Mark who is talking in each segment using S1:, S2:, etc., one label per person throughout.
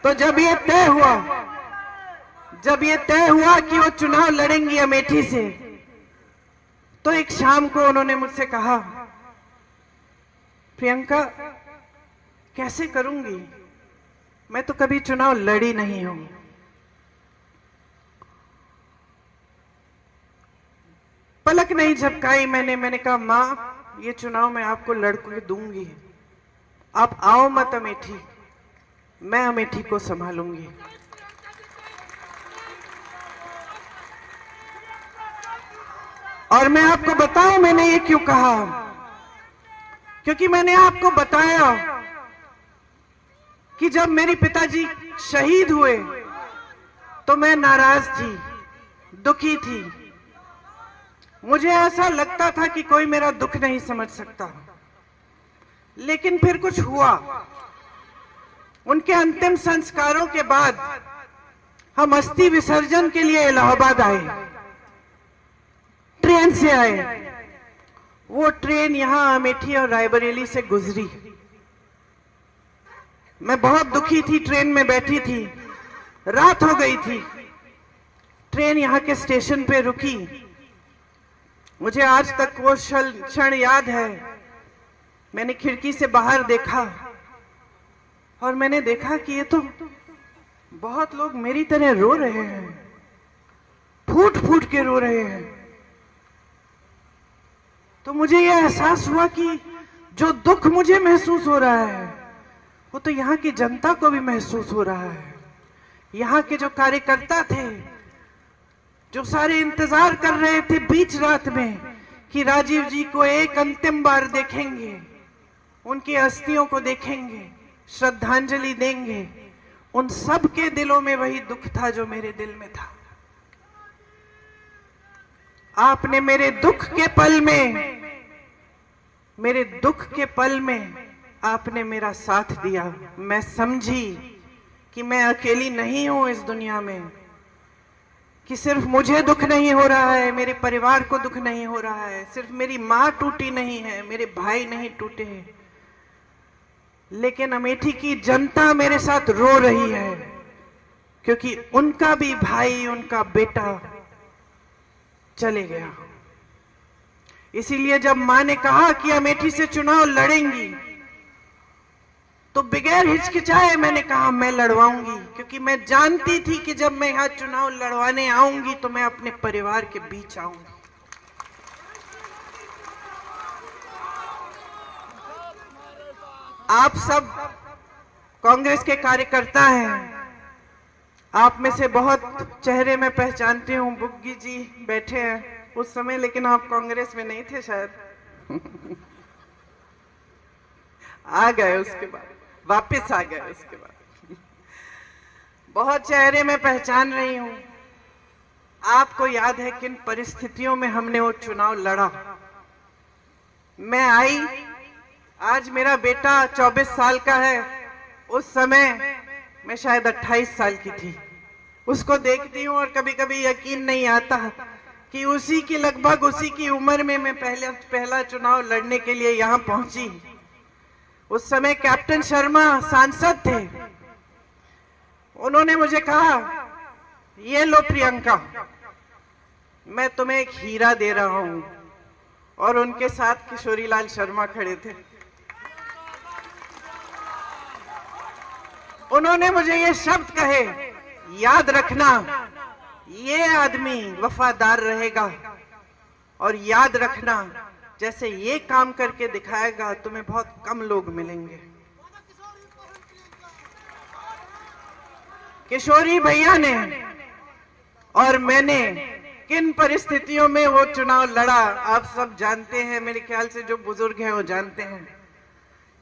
S1: तो जब ये तय हुआ कि वो चुनाव लड़ेंगी अमेठी से, तो एक शाम को उन्होंने मुझसे कहा, प्रियंका कैसे करूंगी, मैं तो कभी चुनाव लड़ी नहीं हूं। पलक नहीं झपकाई मैंने कहा, मां ये चुनाव मैं आपको लड़के दूंगी, आप आओ मत अमेठी, मैं अमेठी को संभालूंगी। और मैं आपको बताऊं मैंने ये क्यों कहा, क्योंकि मैंने आपको बताया कि जब मेरे पिताजी शहीद हुए तो मैं नाराज थी, दुखी थी। मुझे ऐसा लगता था कि कोई मेरा दुख नहीं समझ सकता। लेकिन फिर कुछ हुआ। उनके अंतिम संस्कारों के बाद हम अस्थि विसर्जन के लिए इलाहाबाद आए, ट्रेन से आए। वो ट्रेन यहां अमेठी और रायबरेली से गुजरी। मैं बहुत दुखी थी, ट्रेन में बैठी थी, रात हो गई थी। ट्रेन यहां के स्टेशन पे रुकी। मुझे आज तक वो क्षण याद है। मैंने खिड़की से बाहर देखा और मैंने देखा कि ये तो बहुत लोग मेरी तरह रो रहे हैं, फूट फूट के रो रहे हैं। तो मुझे यह एहसास हुआ कि जो दुख मुझे महसूस हो रहा है वो तो यहाँ की जनता को भी महसूस हो रहा है। यहाँ के जो कार्यकर्ता थे, जो सारे इंतजार कर रहे थे बीच रात में कि राजीव जी को एक अंतिम बार देखेंगे, उनकी अस्थियों को देखेंगे, श्रद्धांजलि देंगे, उन सब के दिलों में वही दुख था जो मेरे दिल में था। आपने मेरे दुख के पल में आपने मेरा साथ दिया। मैं समझी कि मैं अकेली नहीं हूं इस दुनिया में, कि सिर्फ मुझे दुख नहीं हो रहा है, मेरे परिवार को दुख नहीं हो रहा है, सिर्फ मेरी मां टूटी नहीं है, मेरे भाई नहीं टूटे हैं, लेकिन अमेठी की जनता मेरे साथ रो रही है, क्योंकि उनका भी भाई, उनका बेटा चले गया। इसीलिए जब मां ने कहा कि अमेठी से चुनाव लड़ेंगी, तो बगैर हिचकिचाए मैंने कहा मैं लड़वाऊंगी, क्योंकि मैं जानती थी कि जब मैं यहां चुनाव लड़वाने आऊंगी तो मैं अपने परिवार के बीच आऊंगी। आप सब कांग्रेस के कार्यकर्ता हैं। आप में से बहुत चेहरे मैं पहचानती हूं। बुग्गी जी बैठे हैं उस समय, लेकिन आप कांग्रेस में नहीं थे शायद। आ गए उसके बाद, वापस आ गए उसके बाद। बहुत चेहरे मैं पहचान रही हूं। आपको याद है किन परिस्थितियों में हमने वो चुनाव लड़ा। मैं आई, आज मेरा बेटा 24 साल का है, उस समय मैं शायद 28 साल की थी। उसको देखती हूँ और कभी कभी यकीन नहीं आता कि लगभग उसी की उम्र में मैं पहला चुनाव लड़ने के लिए यहाँ पहुंची। उस समय कैप्टन शर्मा सांसद थे। उन्होंने मुझे कहा, ये लो प्रियंका, मैं तुम्हें एक हीरा दे रहा हूं। और उनके साथ किशोरीलाल शर्मा खड़े थे। उन्होंने मुझे ये शब्द कहे, याद रखना ये आदमी वफादार रहेगा, और याद रखना जैसे ये काम करके दिखाएगा तुम्हें बहुत कम लोग मिलेंगे। किशोरी भैया ने और मैंने किन परिस्थितियों में वो चुनाव लड़ा आप सब जानते हैं। मेरे ख्याल से जो बुजुर्ग हैं वो जानते हैं।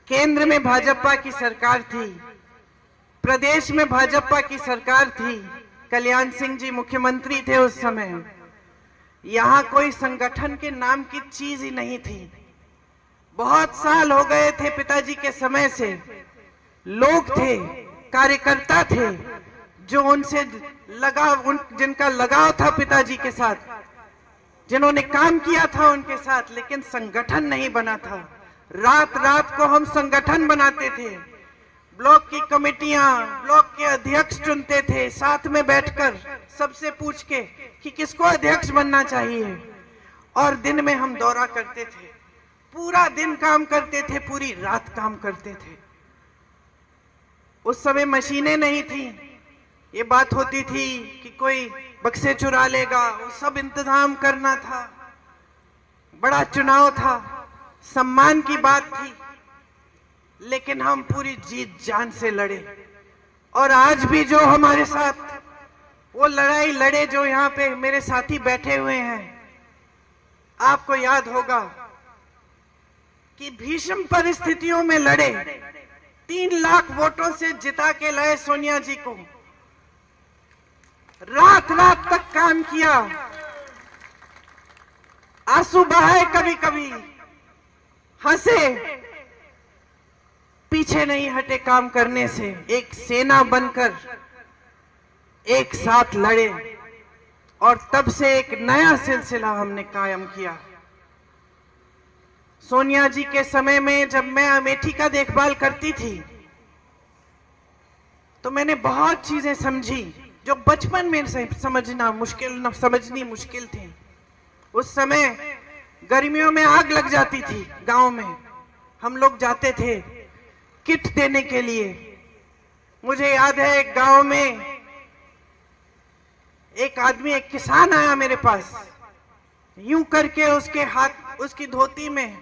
S1: केंद्र में भाजपा की सरकार थी, प्रदेश में भाजपा की सरकार थी। कल्याण सिंह जी मुख्यमंत्री थे उस समय। यहाँ कोई संगठन के नाम की चीज ही नहीं थी। बहुत साल हो गए थे पिताजी के समय से। लोग थे, कार्यकर्ता थे जो उनसे जिनका लगाव था पिताजी के साथ, जिन्होंने काम किया था उनके साथ, लेकिन संगठन नहीं बना था। रात रात को हम संगठन बनाते थे। ब्लॉक की कमेटियां, ब्लॉक के अध्यक्ष चुनते थे, साथ में बैठकर सबसे पूछ के कि किसको अध्यक्ष बनना चाहिए। और दिन में हम दौरा करते थे, पूरा दिन काम करते थे, पूरी रात काम करते थे। उस समय मशीनें नहीं थी, ये बात होती थी कि कोई बक्से चुरा लेगा, वो सब इंतजाम करना था, बड़ा चुनाव था, सम्मान की बात थी, लेकिन हम पूरी जीत जान से लड़े। और आज भी जो हमारे साथ वो लड़ाई लड़े, जो यहाँ पे मेरे साथी बैठे हुए हैं, आपको याद होगा कि भीषण परिस्थितियों में लड़े, 3 लाख वोटों से जिता के लाए सोनिया जी को, रात रात तक काम किया, आंसू बहाए, कभी कभी हंसे, पीछे नहीं हटे काम करने से, एक सेना बनकर एक साथ लड़े। और तब से एक नया सिलसिला हमने कायम किया। सोनिया जी के समय में जब मैं अमेठी का देखभाल करती थी, तो मैंने बहुत चीजें समझी जो बचपन में समझनी मुश्किल थी। उस समय गर्मियों में आग लग जाती थी गांव में, हम लोग जाते थे किट देने के लिए। मुझे याद है एक गांव में एक आदमी, एक किसान आया मेरे पास, यूं करके उसके हाथ, उसकी धोती में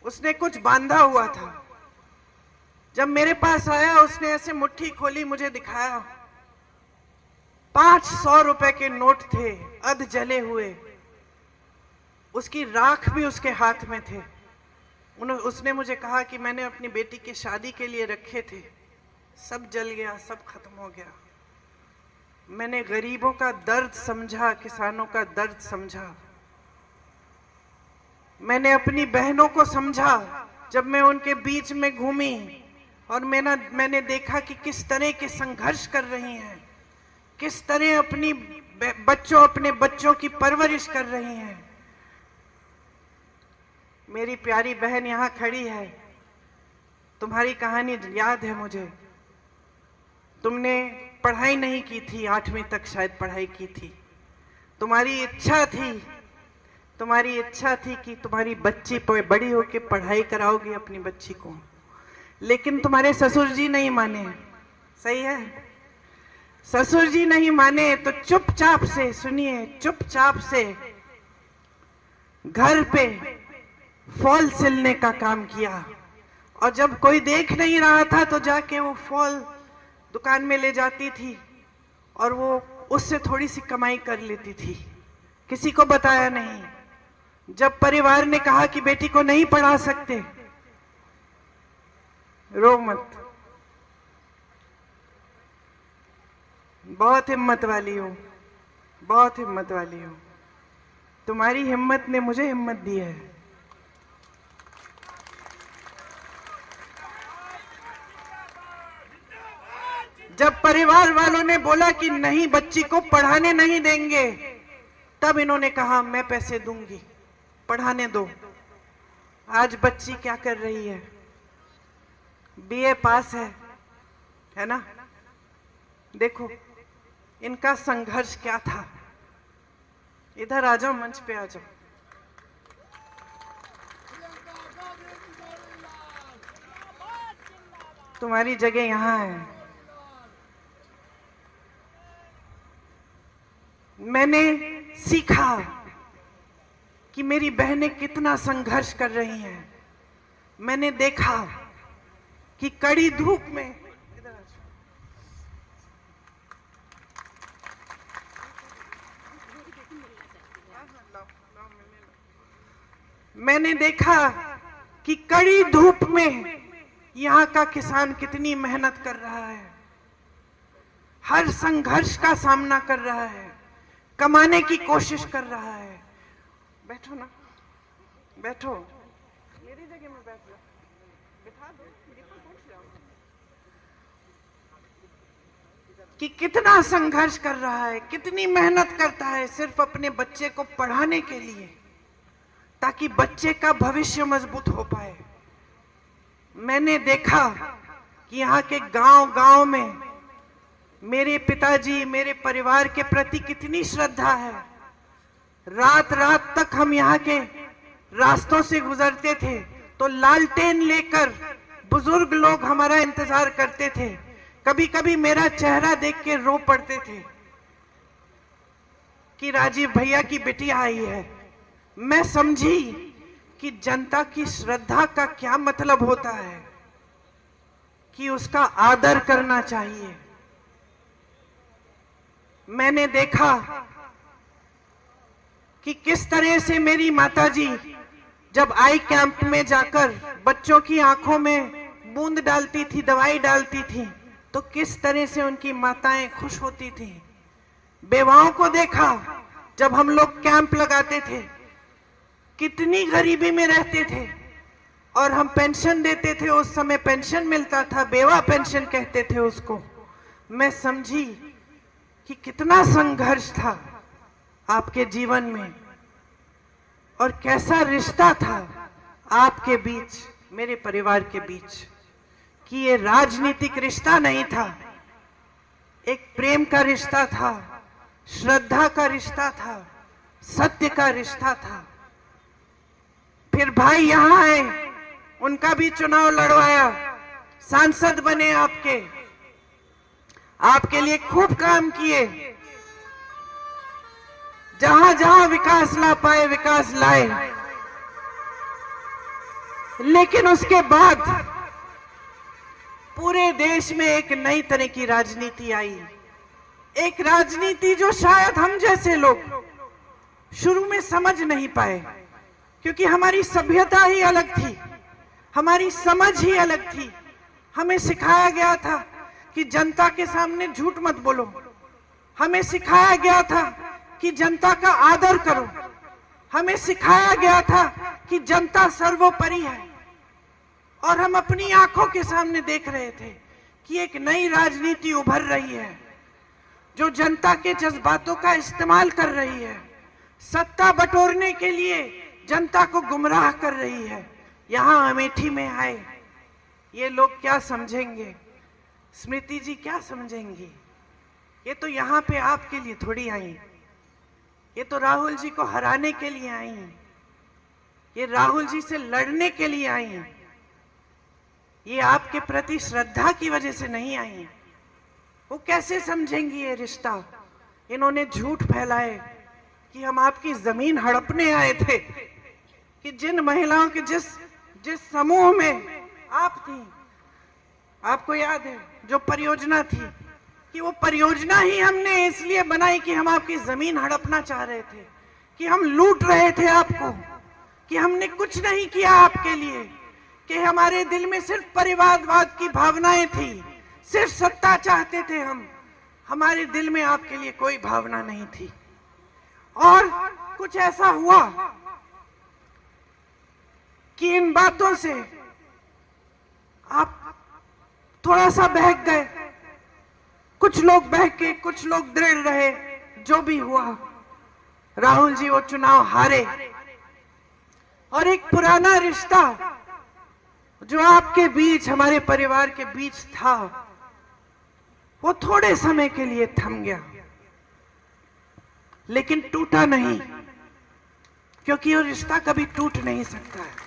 S1: उसने कुछ बांधा हुआ था। जब मेरे पास आया, उसने ऐसे मुट्ठी खोली, मुझे दिखाया, 500 रुपए के नोट थे, अध जले हुए, उसकी राख भी उसके हाथ में थे। उसने मुझे कहा कि मैंने अपनी बेटी की शादी के लिए रखे थे, सब जल गया, सब खत्म हो गया। मैंने गरीबों का दर्द समझा, किसानों का दर्द समझा। मैंने अपनी बहनों को समझा जब मैं उनके बीच में घूमी, और मैंने देखा कि किस तरह के संघर्ष कर रही हैं, किस तरह अपने बच्चों की परवरिश कर रही हैं। मेरी प्यारी बहन यहाँ खड़ी है, तुम्हारी कहानी याद है मुझे। तुमने पढ़ाई नहीं की थी, 8वीं तक शायद पढ़ाई की थी। तुम्हारी इच्छा थी कि तुम्हारी बच्ची बड़ी होकर पढ़ाई कराओगी अपनी बच्ची को, लेकिन तुम्हारे ससुर जी नहीं माने। सही है, ससुर जी नहीं माने तो चुपचाप से, सुनिए, चुपचाप से घर पे फॉल सिलने का काम किया। और जब कोई देख नहीं रहा था तो जाके वो फॉल दुकान में ले जाती थी और वो उससे थोड़ी सी कमाई कर लेती थी, किसी को बताया नहीं। जब परिवार ने कहा कि बेटी को नहीं पढ़ा सकते, रो मत, बहुत हिम्मत वाली हो, बहुत हिम्मत वाली हो। तुम्हारी हिम्मत ने मुझे हिम्मत दी है। जब परिवार वालों ने बोला कि नहीं, बच्ची को पढ़ाने नहीं देंगे, तब इन्होंने कहा मैं पैसे दूंगी, पढ़ाने दो। आज बच्ची क्या कर रही है? बीए पास है ना? देखो इनका संघर्ष क्या था। इधर आ जाओ, मंच पे आ जाओ। तुम्हारी जगह यहां है। मैंने सीखा कि मेरी बहनें कितना संघर्ष कर रही हैं। मैंने देखा कि कड़ी धूप में, मैंने देखा कि कड़ी धूप में यहाँ का किसान कितनी मेहनत कर रहा है, हर संघर्ष का सामना कर रहा है, कमाने की कोशिश कर रहा है। बैठो ना, बैठो, मेरी जगह में बैठ जाओ, बिठा दो, पूछ जाओ कि कितना संघर्ष कर रहा है, कितनी मेहनत करता है सिर्फ अपने बच्चे को पढ़ाने के लिए, ताकि बच्चे का भविष्य मजबूत हो पाए। मैंने देखा कि यहाँ के गांव-गांव में मेरे पिताजी, मेरे परिवार के प्रति कितनी श्रद्धा है। रात रात तक हम यहाँ के रास्तों से गुजरते थे तो लालटेन लेकर बुजुर्ग लोग हमारा इंतजार करते थे। कभी कभी मेरा चेहरा देख के रो पड़ते थे कि राजीव भैया की बिटिया आई है। मैं समझी कि जनता की श्रद्धा का क्या मतलब होता है, कि उसका आदर करना चाहिए। मैंने देखा कि किस तरह से मेरी माताजी जब आई कैंप में जाकर बच्चों की आंखों में बूंद डालती थी, दवाई डालती थी, तो किस तरह से उनकी माताएं खुश होती थी। बेवाओं को देखा जब हम लोग कैंप लगाते थे, कितनी गरीबी में रहते थे और हम पेंशन देते थे। उस समय पेंशन मिलता था, बेवा पेंशन कहते थे उसको। मैं समझी कि कितना संघर्ष था आपके जीवन में और कैसा रिश्ता था आपके बीच, मेरे परिवार के बीच, कि ये राजनीतिक रिश्ता नहीं था, एक प्रेम का रिश्ता था, श्रद्धा का रिश्ता था, सत्य का रिश्ता था। फिर भाई यहां आए, उनका भी चुनाव लड़वाया, सांसद बने, आपके लिए खूब काम किए, जहां जहां विकास ला पाए विकास लाए। लेकिन उसके बाद पूरे देश में एक नई तरह की राजनीति आई, एक राजनीति जो शायद हम जैसे लोग शुरू में समझ नहीं पाए, क्योंकि हमारी सभ्यता ही अलग थी, हमारी समझ ही अलग थी। हमें सिखाया गया था कि जनता के सामने झूठ मत बोलो, हमें सिखाया गया था कि जनता का आदर करो, हमें सिखाया गया था कि जनता सर्वोपरि है। और हम अपनी आंखों के सामने देख रहे थे कि एक नई राजनीति उभर रही है जो जनता के जज्बातों का इस्तेमाल कर रही है, सत्ता बटोरने के लिए जनता को गुमराह कर रही है। यहां अमेठी में आए ये लोग क्या समझेंगे, स्मृति जी क्या समझेंगी? ये तो यहाँ पे आपके लिए थोड़ी आई, ये तो राहुल जी को हराने के लिए आई हैं, ये राहुल जी से लड़ने के लिए आई हैं, ये आपके प्रति श्रद्धा की वजह से नहीं आई हैं। वो कैसे समझेंगी ये रिश्ता? इन्होंने झूठ फैलाए कि हम आपकी जमीन हड़पने आए थे, कि जिन महिलाओं के जिस समूह में आप थी, आपको याद है जो परियोजना थी, कि वो परियोजना ही हमने इसलिए बनाई कि हम आपकी जमीन हड़पना चाह रहे थे, कि हम लूट रहे थे आपको, कि हमने कुछ नहीं किया आपके लिए, कि हमारे दिल में सिर्फ परिवारवाद की भावनाएं थी, सिर्फ सत्ता चाहते थे हम, हमारे दिल में आपके लिए कोई भावना नहीं थी। और कुछ ऐसा हुआ कि इन बातों से आप थोड़ा सा बहक गए, कुछ लोग बहके, कुछ लोग दृढ़ रहे। जो भी हुआ, राहुल जी वो चुनाव हारे और एक पुराना रिश्ता जो आपके बीच, हमारे परिवार के बीच था, वो थोड़े समय के लिए थम गया, लेकिन टूटा नहीं, क्योंकि वो रिश्ता कभी टूट नहीं सकता है।